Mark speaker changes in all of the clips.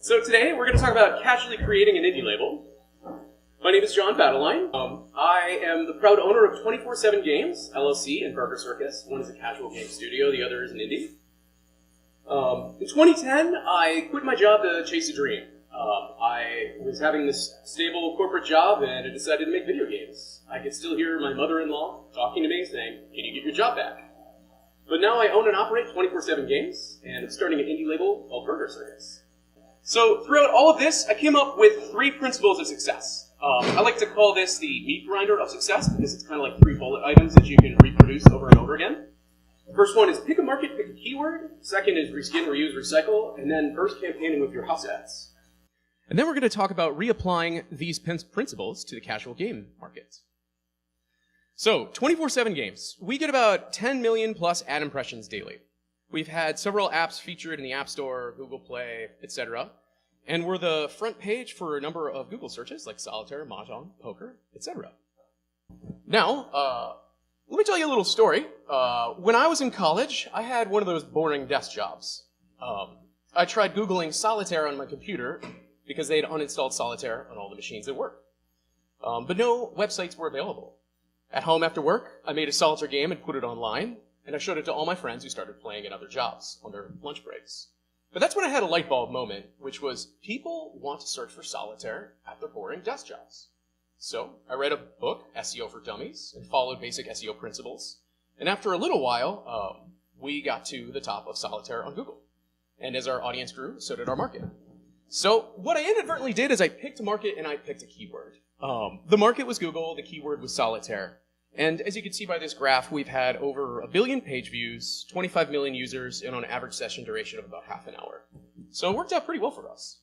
Speaker 1: So today we're going to talk about casually creating an indie label. My name is John Battagline. I am the proud owner of 24/7 Games, LLC, and Burger Circus. One is a casual game studio, the other is an indie. In 2010, I quit my job to chase a dream. I was having this stable corporate job and I decided to make video games. I could still hear my mother-in-law talking to me saying, "Can you get your job back?" But now I own and operate 24/7 Games, and I'm starting an indie label called Burger Circus. So throughout all of this, I came up with 3 principles of success. I like to call this the meat grinder of success because it's kind of like 3 bullet items that you can reproduce over and over again. The first one is pick a market, pick a keyword. Second is reskin, reuse, recycle. And then burst campaigning with your house ads.
Speaker 2: And then we're going to talk about reapplying these principles to the casual game market. So, 24/7 Games. We get about 10 million plus ad impressions daily. We've had several apps featured in the App Store, Google Play, etc. And we're the front page for a number of Google searches like solitaire, mahjong, poker, etc. Now, let me tell you a little story. When I was in college, I had one of those boring desk jobs. I tried Googling solitaire on my computer because they had uninstalled solitaire on all the machines at work. But no websites were available. At home after work, I made a solitaire game and put it online, and I showed it to all my friends who started playing at other jobs on their lunch breaks. But that's when I had a light bulb moment, which was people want to search for solitaire at their boring desk jobs. So I read a book, SEO for Dummies, and followed basic SEO principles. And after a little while, we got to the top of solitaire on Google. And as our audience grew, so did our market. So what I inadvertently did is I picked a market and I picked a keyword. The market was Google, the keyword was solitaire. And as you can see by this graph, we've had over 1 billion page views, 25 million users, and on an average session duration of about half an hour. So it worked out pretty well for us.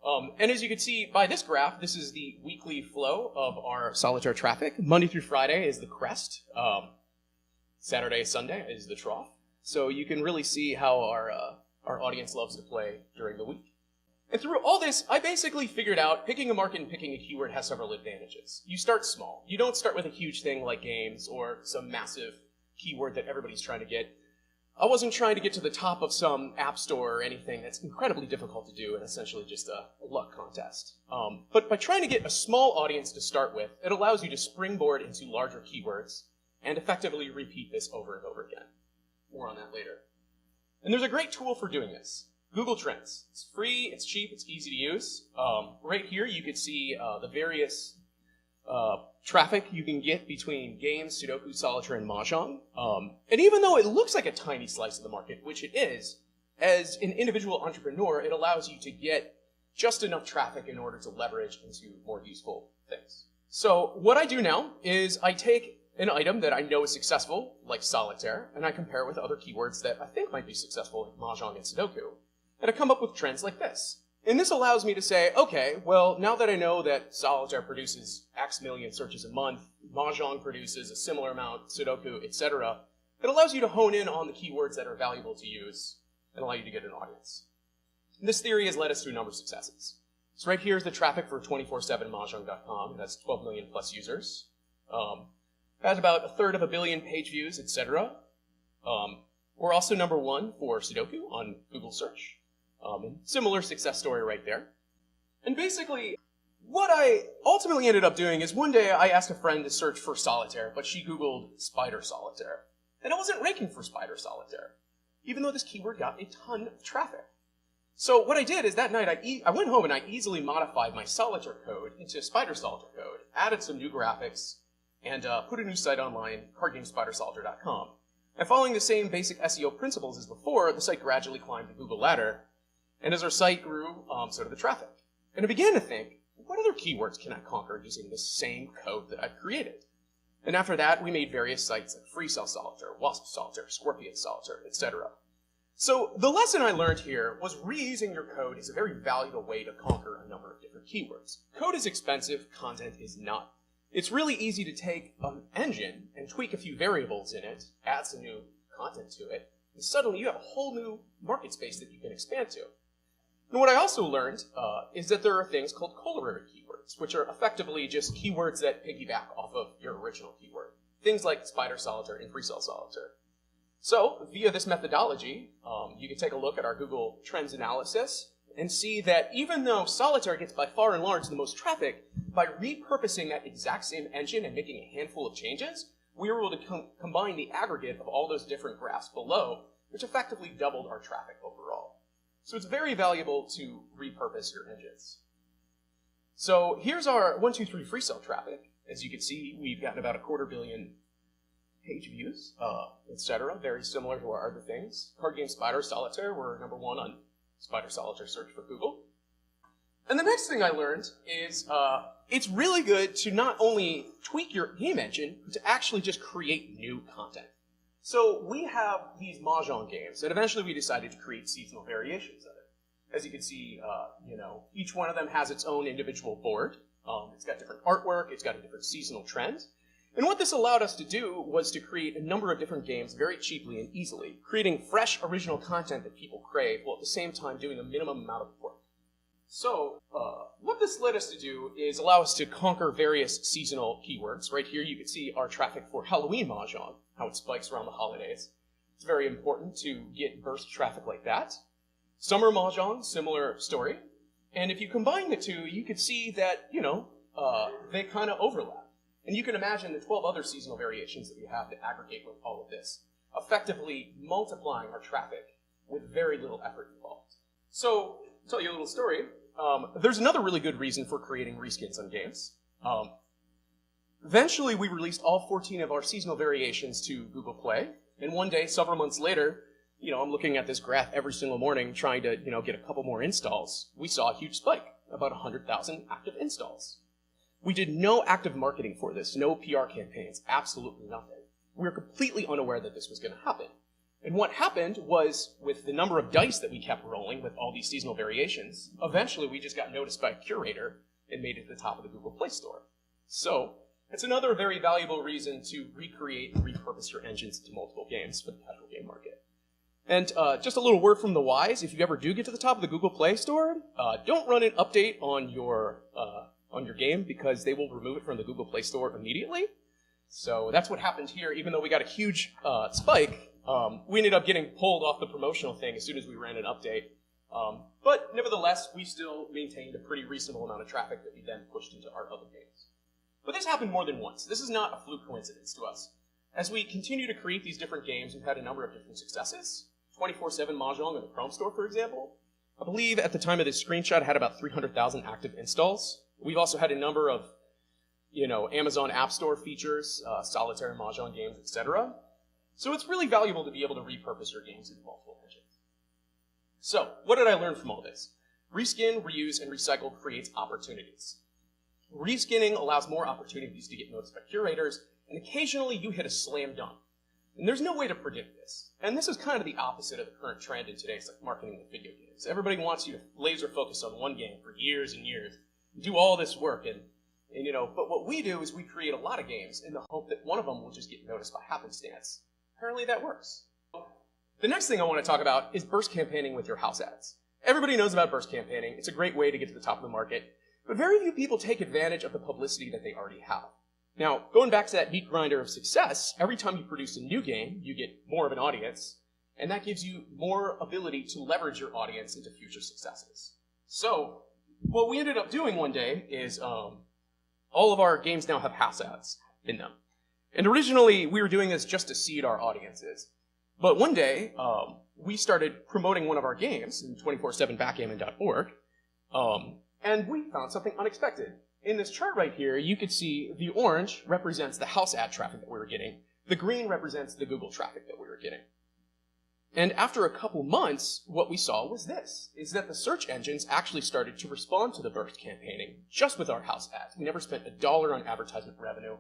Speaker 2: And as you can see by this graph, this is the weekly flow of our solitaire traffic. Monday through Friday is the crest. Saturday, Sunday is the trough. So you can really see how our audience loves to play during the week. And through all this, I basically figured out picking a market and picking a keyword has several advantages. You start small. You don't start with a huge thing like games or some massive keyword that everybody's trying to get. I wasn't trying to get to the top of some app store or anything that's incredibly difficult to do and essentially just a luck contest. But by trying to get a small audience to start with, it allows you to springboard into larger keywords and effectively repeat this over and over again. More on that later. And there's a great tool for doing this. Google Trends. It's free, it's cheap, it's easy to use. Right here you can see the various traffic you can get between games, Sudoku, Solitaire, and Mahjong. And even though it looks like a tiny slice of the market, which it is, as an individual entrepreneur, it allows you to get just enough traffic in order to leverage into more useful things. So what I do now is I take an item that I know is successful, like Solitaire, and I compare it with other keywords that I think might be successful, like Mahjong and Sudoku. And I come up with trends like this. And this allows me to say, okay, well, now that I know that Solitaire produces X million searches a month, Mahjong produces a similar amount, Sudoku, etc., it allows you to hone in on the keywords that are valuable to use and allow you to get an audience. And this theory has led us to a number of successes. So right here is the traffic for 247mahjong.com. It has 12 million plus users. Has about 1/3 of a billion page views, etc. We're also number 1 for Sudoku on Google search. Similar success story right there. And basically, what I ultimately ended up doing is one day I asked a friend to search for solitaire, but she Googled spider solitaire. And it wasn't ranking for spider solitaire, even though this keyword got a ton of traffic. So what I did is that night I went home and I easily modified my solitaire code into spider solitaire code, added some new graphics, and put a new site online, cardgamespidersolitaire.com. And following the same basic SEO principles as before, the site gradually climbed the Google ladder. And as our site grew, so did the traffic. And I began to think, what other keywords can I conquer using this same code that I've created? And after that, we made various sites like Free Cell Solitaire, Wasp Solitaire, Scorpion Solitaire, etc. So the lesson I learned here was reusing your code is a very valuable way to conquer a number of different keywords. Code is expensive, content is not. It's really easy to take an engine and tweak a few variables in it, add some new content to it, and suddenly you have a whole new market space that you can expand to. And what I also learned is that there are things called corollary keywords, which are effectively just keywords that piggyback off of your original keyword. Things like Spider Solitaire and Free Cell Solitaire. So, via this methodology, you can take a look at our Google Trends analysis and see that even though Solitaire gets by far and large the most traffic, by repurposing that exact same engine and making a handful of changes, we were able to combine the aggregate of all those different graphs below, which effectively doubled our traffic overall. So it's very valuable to repurpose your engines. So here's our 1, 2, 3 free cell traffic. As you can see, we've gotten about 250 million page views, etc. Very similar to our other things. Card game Spider Solitaire, we're #1 on Spider Solitaire search for Google. And the next thing I learned is it's really good to not only tweak your game engine, but to actually just create new content. So we have these Mahjong games, and eventually we decided to create seasonal variations of it. As you can see, each one of them has its own individual board. It's got different artwork, it's got a different seasonal trend. And what this allowed us to do was to create a number of different games very cheaply and easily, creating fresh, original content that people crave, while at the same time doing a minimum amount of work. So, what this led us to do is allow us to conquer various seasonal keywords. Right here you can see our traffic for Halloween Mahjong, how it spikes around the holidays. It's very important to get burst traffic like that. Summer Mahjong, similar story. And if you combine the two, you could see that, they kind of overlap. And you can imagine the 12 other seasonal variations that we have to aggregate with all of this, effectively multiplying our traffic with very little effort involved. So, I'll tell you a little story. There's another really good reason for creating reskins on games. Eventually, we released all 14 of our seasonal variations to Google Play, and one day, several months later, I'm looking at this graph every single morning trying to, get a couple more installs. We saw a huge spike, about 100,000 active installs. We did no active marketing for this, no PR campaigns, absolutely nothing. We were completely unaware that this was going to happen. And what happened was, with the number of dice that we kept rolling with all these seasonal variations, eventually we just got noticed by a curator and made it to the top of the Google Play Store. So, it's another very valuable reason to recreate and repurpose your engines into multiple games for the casual game market. And just a little word from the wise, if you ever do get to the top of the Google Play Store, don't run an update on your game because they will remove it from the Google Play Store immediately. So that's what happened here. Even though we got a huge spike, we ended up getting pulled off the promotional thing as soon as we ran an update. But nevertheless, we still maintained a pretty reasonable amount of traffic that we then pushed into our other games. But this happened more than once. This is not a fluke coincidence to us. As we continue to create these different games, we've had a number of different successes. 24/7 Mahjong in the Chrome Store, for example. I believe at the time of this screenshot, it had about 300,000 active installs. We've also had a number of, Amazon App Store features, solitaire Mahjong games, etc. So it's really valuable to be able to repurpose your games into multiple engines. So, what did I learn from all this? Reskin, reuse, and recycle creates opportunities. Reskinning allows more opportunities to get noticed by curators, and occasionally you hit a slam dunk. And there's no way to predict this. And this is kind of the opposite of the current trend in today's marketing with video games. Everybody wants you to laser focus on one game for years and years, do all this work, but what we do is we create a lot of games in the hope that one of them will just get noticed by happenstance. Apparently that works. The next thing I want to talk about is burst campaigning with your house ads. Everybody knows about burst campaigning. It's a great way to get to the top of the market, but very few people take advantage of the publicity that they already have. Now, going back to that meat grinder of success, every time you produce a new game, you get more of an audience, and that gives you more ability to leverage your audience into future successes. So, what we ended up doing one day is all of our games now have house ads in them. And originally, we were doing this just to seed our audiences. But one day, we started promoting one of our games in 247backgammon.org, and we found something unexpected. In this chart right here, you could see the orange represents the house ad traffic that we were getting. The green represents the Google traffic that we were getting. And after a couple months, what we saw was this, is that the search engines actually started to respond to the burst campaigning just with our house ads. We never spent $1 on advertisement revenue.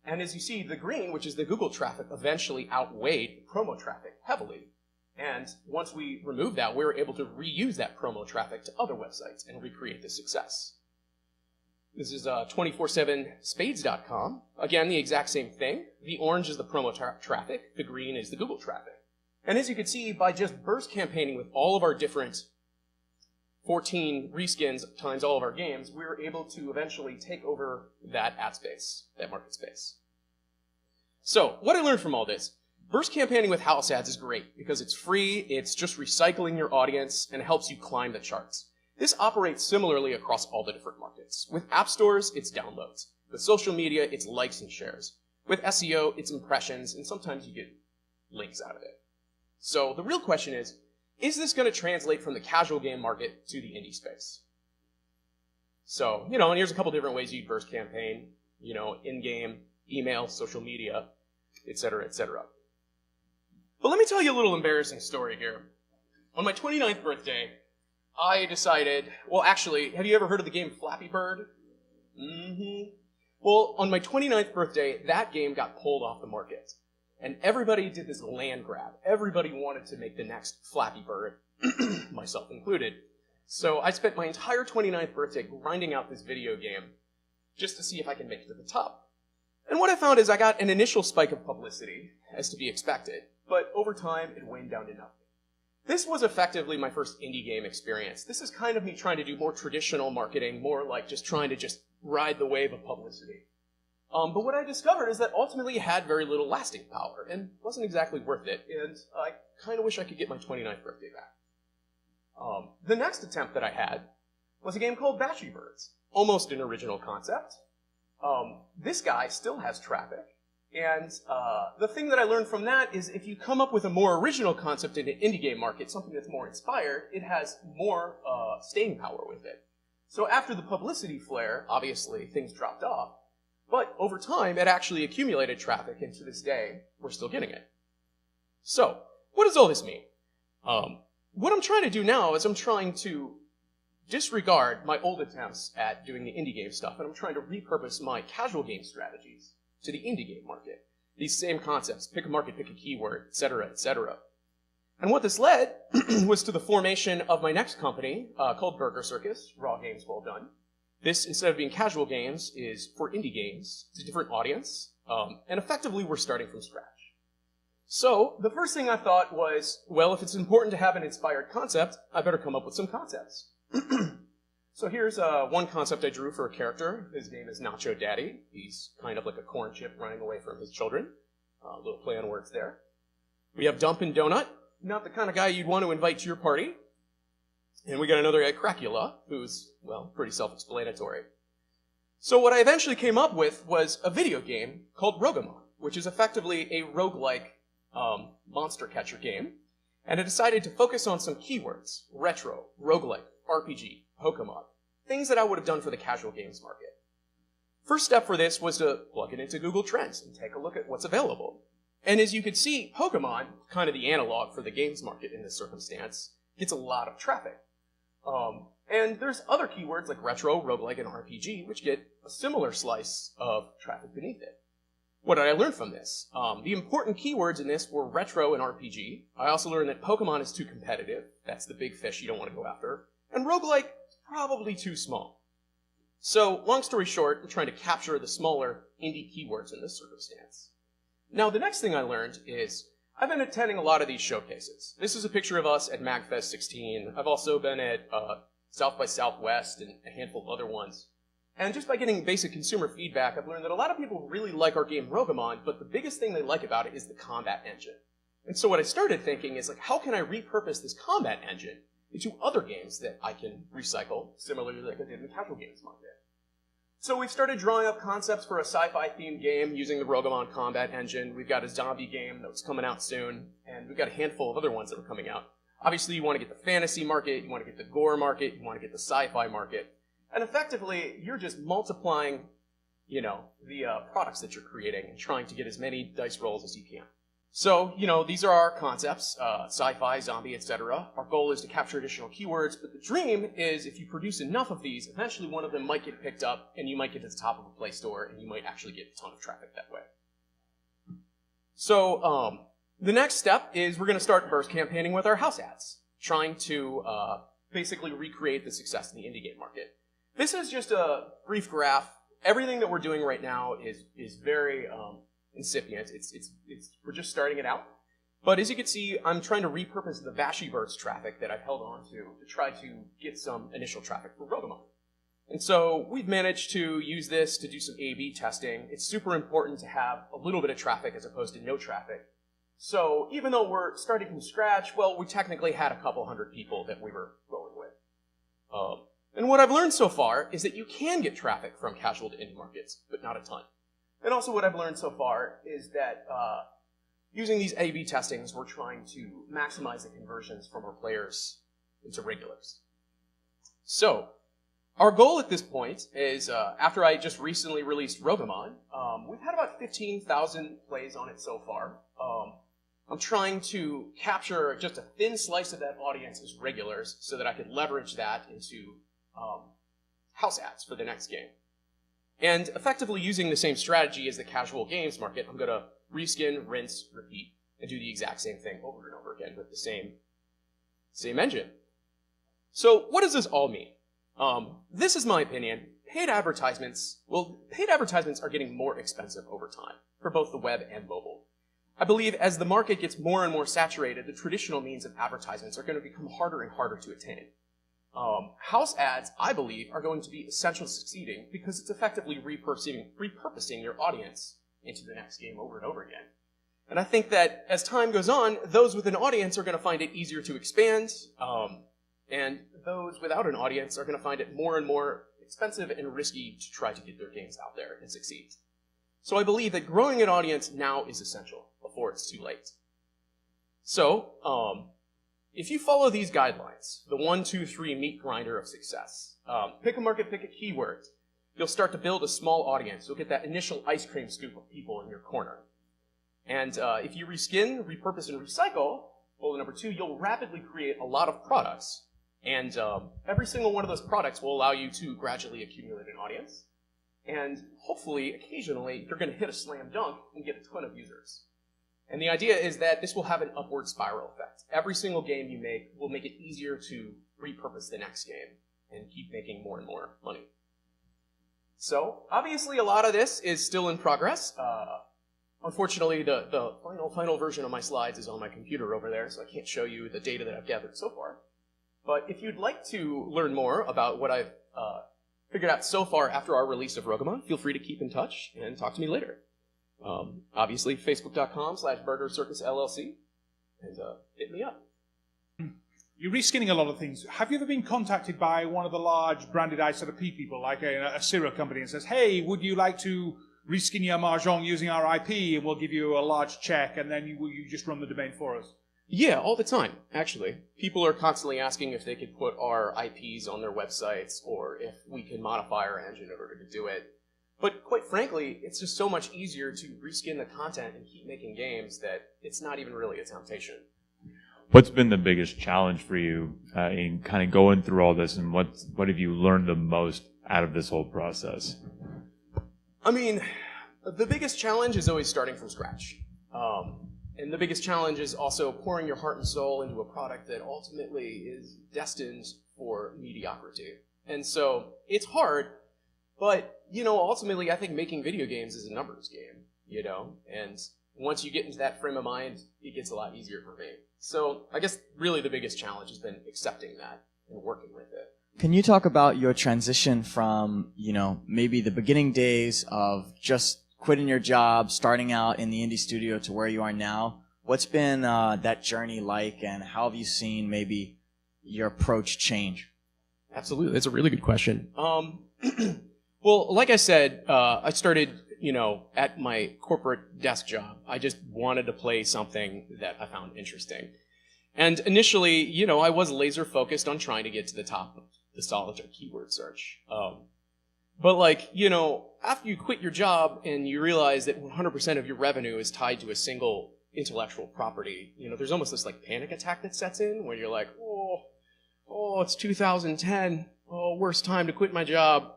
Speaker 2: And as you see, the green, which is the Google traffic, eventually outweighed the promo traffic heavily. And once we removed that, we were able to reuse that promo traffic to other websites and recreate the success. This is 247spades.com. Again, the exact same thing. The orange is the promo traffic. The green is the Google traffic. And as you can see, by just burst campaigning with all of our different 14 reskins times all of our games, we were able to eventually take over that ad space, that market space. So, what I learned from all this, Burst campaigning with house ads is great because it's free, it's just recycling your audience, and it helps you climb the charts. This operates similarly across all the different markets. With app stores, it's downloads. With social media, it's likes and shares. With SEO, it's impressions, and sometimes you get links out of it. So the real question is this going to translate from the casual game market to the indie space? So, and here's a couple different ways you'd burst campaign, in-game, email, social media, etc., etc. But let me tell you a little embarrassing story here. On my 29th birthday, I decided, well, actually, have you ever heard of the game Flappy Bird? Well, on my 29th birthday, that game got pulled off the market. And everybody did this land grab. Everybody wanted to make the next Flappy Bird, myself included. So I spent my entire 29th birthday grinding out this video game just to see if I can make it to the top. And what I found is I got an initial spike of publicity, as to be expected, but over time it waned down to nothing. This was effectively my first indie game experience. This is kind of me trying to do more traditional marketing, more like just trying to ride the wave of publicity. But what I discovered is that ultimately it had very little lasting power and wasn't exactly worth it, and I kind of wish I could get my 29th birthday back. The next attempt that I had was a game called Battagline. Almost an original concept. This guy still has traffic, and the thing that I learned from that is if you come up with a more original concept in an indie game market, something that's more inspired, it has more staying power with it. So after the publicity flare, obviously things dropped off, but over time it actually accumulated traffic, and to this day we're still getting it. So what does all this mean? What I'm trying to do now is I'm trying to disregard my old attempts at doing the indie game stuff, and I'm trying to repurpose my casual game strategies to the indie game market. These same concepts, pick a market, pick a keyword, etc., etc. And what this led was to the formation of my next company called Burger Circus, Raw Games Well Done. This, instead of being casual games, is for indie games. It's a different audience, and effectively we're starting from scratch. So the first thing I thought was, well, if it's important to have an inspired concept, I better come up with some concepts. So here's one concept I drew for a character. His name is Nacho Daddy. He's kind of like a corn chip running away from his children. A little play on words there. We have Dumpin' Donut, not the kind of guy you'd want to invite to your party. And we got another guy, Cracula, who's, well, pretty self-explanatory. So what I eventually came up with was a video game called Rogamon, which is effectively a roguelike monster catcher game. And I decided to focus on some keywords: retro, roguelike, RPG, Pokemon, things that I would have done for the casual games market. First step for this was to plug it into Google Trends and take a look at what's available. And as you could see, Pokemon, kind of the analog for the games market in this circumstance, gets a lot of traffic. And there's other keywords like retro, roguelike, and RPG, which get a similar slice of traffic beneath it. What did I learn from this? The important keywords in this were retro and RPG. I also learned that Pokemon is too competitive. That's the big fish you don't want to go after. And roguelike, probably too small. So, long story short, I'm trying to capture the smaller indie keywords in this circumstance. Now, the next thing I learned is I've been attending a lot of these showcases. This is a picture of us at MagFest 16. I've also been at South by Southwest and a handful of other ones. And just by getting basic consumer feedback, I've learned that a lot of people really like our game Rogamon, but the biggest thing they like about it is the combat engine. And so what I started thinking is, like, how can I repurpose this combat engine into other games that I can recycle, similarly like I did in the casual games market? So we've started drawing up concepts for a sci-fi themed game using the Rogamon combat engine. We've got a zombie game that's coming out soon, and we've got a handful of other ones that are coming out. Obviously, you want to get the fantasy market, you want to get the gore market, you want to get the sci-fi market. And effectively, you're just multiplying, the products that you're creating and trying to get as many dice rolls as you can. So, these are our concepts, sci-fi, zombie, etc. Our goal is to capture additional keywords, but the dream is if you produce enough of these, eventually one of them might get picked up, and you might get to the top of a Play Store, and you might actually get a ton of traffic that way. So, the next step is we're going to start burst campaigning with our house ads, trying to basically recreate the success in the indie game market. This is just a brief graph. Everything that we're doing right now is very incipient. We're just starting it out. But as you can see, I'm trying to repurpose the Battagline traffic that I've held on to try to get some initial traffic for Rogamon. And so we've managed to use this to do some A/B testing. It's super important to have a little bit of traffic as opposed to no traffic. So even though we're starting from scratch, well, we technically had a couple hundred people that we were going with. And what I've learned so far is that you can get traffic from casual to indie markets, but not a ton. And also what I've learned so far is that using these A/B testings, we're trying to maximize the conversions from our players into regulars. So our goal at this point is, after I just recently released Rogamon, we've had about 15,000 plays on it so far. I'm trying to capture just a thin slice of that audience as regulars so that I could leverage that into house ads for the next game. And effectively using the same strategy as the casual games market, I'm going to reskin, rinse, repeat, and do the exact same thing over and over again with the same engine. So what does this all mean? This is my opinion. Paid advertisements are getting more expensive over time for both the web and mobile. I believe as the market gets more and more saturated, the traditional means of advertisements are going to become harder and harder to attain. House ads, I believe, are going to be essential to succeeding because it's effectively repurposing your audience into the next game over and over again. And I think that as time goes on, those with an audience are going to find it easier to expand, and those without an audience are going to find it more and more expensive and risky to try to get their games out there and succeed. So I believe that growing an audience now is essential before it's too late. So, if you follow these guidelines, the 1, 2, 3 meat grinder of success, pick a market, pick a keyword, you'll start to build a small audience. You'll get that initial ice cream scoop of people in your corner. And if you reskin, repurpose, and recycle, goal number 2, you'll rapidly create a lot of products. And every single one of those products will allow you to gradually accumulate an audience. And hopefully, occasionally, you're going to hit a slam dunk and get a ton of users. And the idea is that this will have an upward spiral effect. Every single game you make will make it easier to repurpose the next game and keep making more and more money. So, obviously, a lot of this is still in progress. Unfortunately, the final version of my slides is on my computer over there, so I can't show you the data that I've gathered so far. But if you'd like to learn more about what I've figured out so far after our release of Rogamon, feel free to keep in touch and talk to me later. Obviously, facebook.com/BurgerCircusLLC, and hit me up.
Speaker 3: You're reskinning a lot of things. Have you ever been contacted by one of the large branded ICP people, like a Syrah company, and says, hey, would you like to reskin your Mahjong using our IP, and we'll give you a large check, and then you just run the domain for us?
Speaker 2: Yeah, all the time, actually. People are constantly asking if they could put our IPs on their websites, or if we can modify our engine in order to do it. But quite frankly, it's just so much easier to reskin the content and keep making games that it's not even really a temptation.
Speaker 4: What's been the biggest challenge for you in kind of going through all this, and what have you learned the most out of this whole process?
Speaker 2: I mean, the biggest challenge is always starting from scratch. And the biggest challenge is also pouring your heart and soul into a product that ultimately is destined for mediocrity. And so it's hard, but, ultimately I think making video games is a numbers game, and once you get into that frame of mind, it gets a lot easier for me. So I guess really the biggest challenge has been accepting that and working with it.
Speaker 5: Can you talk about your transition from, maybe the beginning days of just quitting your job, starting out in the indie studio to where you are now? What's been that journey like, and how have you seen maybe your approach change?
Speaker 2: Absolutely. That's a really good question. Well, like I said, I started, at my corporate desk job. I just wanted to play something that I found interesting. And initially, I was laser focused on trying to get to the top of the solitaire keyword search. But after you quit your job and you realize that 100% of your revenue is tied to a single intellectual property, there's almost this panic attack that sets in where you're like, oh, it's 2010. Oh, worst time to quit my job.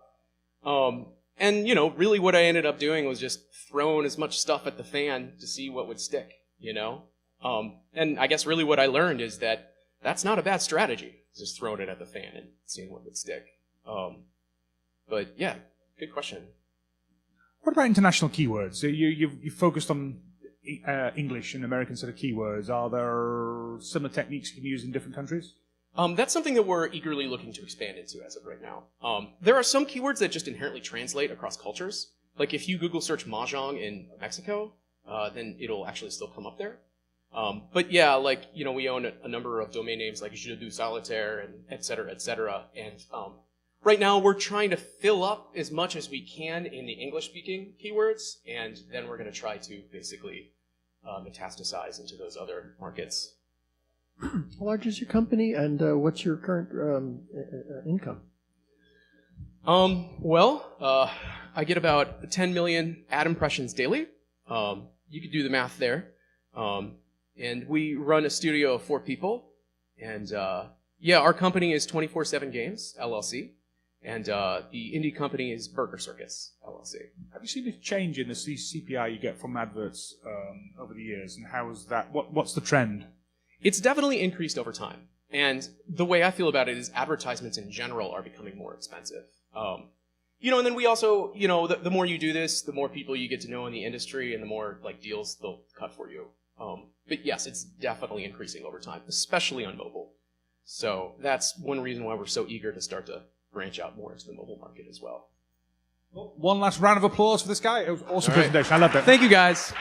Speaker 2: And really what I ended up doing was just throwing as much stuff at the fan to see what would stick, And I guess really what I learned is that that's not a bad strategy, just throwing it at the fan and seeing what would stick. But yeah, good question.
Speaker 3: What about international keywords? You've focused on English and American sort of keywords. Are there similar techniques you can use in different countries?
Speaker 2: That's something that we're eagerly looking to expand into as of right now. There are some keywords that just inherently translate across cultures. Like if you Google search Mahjong in Mexico, then it'll actually still come up there. But yeah, like, you know, we own a number of domain names like Je du Solitaire and et cetera, et cetera. And right now we're trying to fill up as much as we can in the English-speaking keywords, and then we're going to try to basically metastasize into those other markets.
Speaker 6: How large is your company, and what's your current income?
Speaker 2: I get about 10 million ad impressions daily. You could do the math there. And we run a studio of 4 people. And yeah, our company is 24/7 Games, LLC. And the indie company is Burger Circus, LLC.
Speaker 3: Have you seen a change in the CPI you get from adverts over the years, and how is that? What's the trend?
Speaker 2: It's definitely increased over time. And the way I feel about it is advertisements in general are becoming more expensive. You know, and then we also, you know, the more you do this, the more people you get to know in the industry, and the more like deals they'll cut for you. But yes, it's definitely increasing over time, especially on mobile. So that's one reason why we're so eager to start to branch out more into the mobile market as well.
Speaker 3: One last round of applause for this guy. It was an awesome
Speaker 2: All right.
Speaker 3: presentation. I loved it.
Speaker 2: Thank you, guys.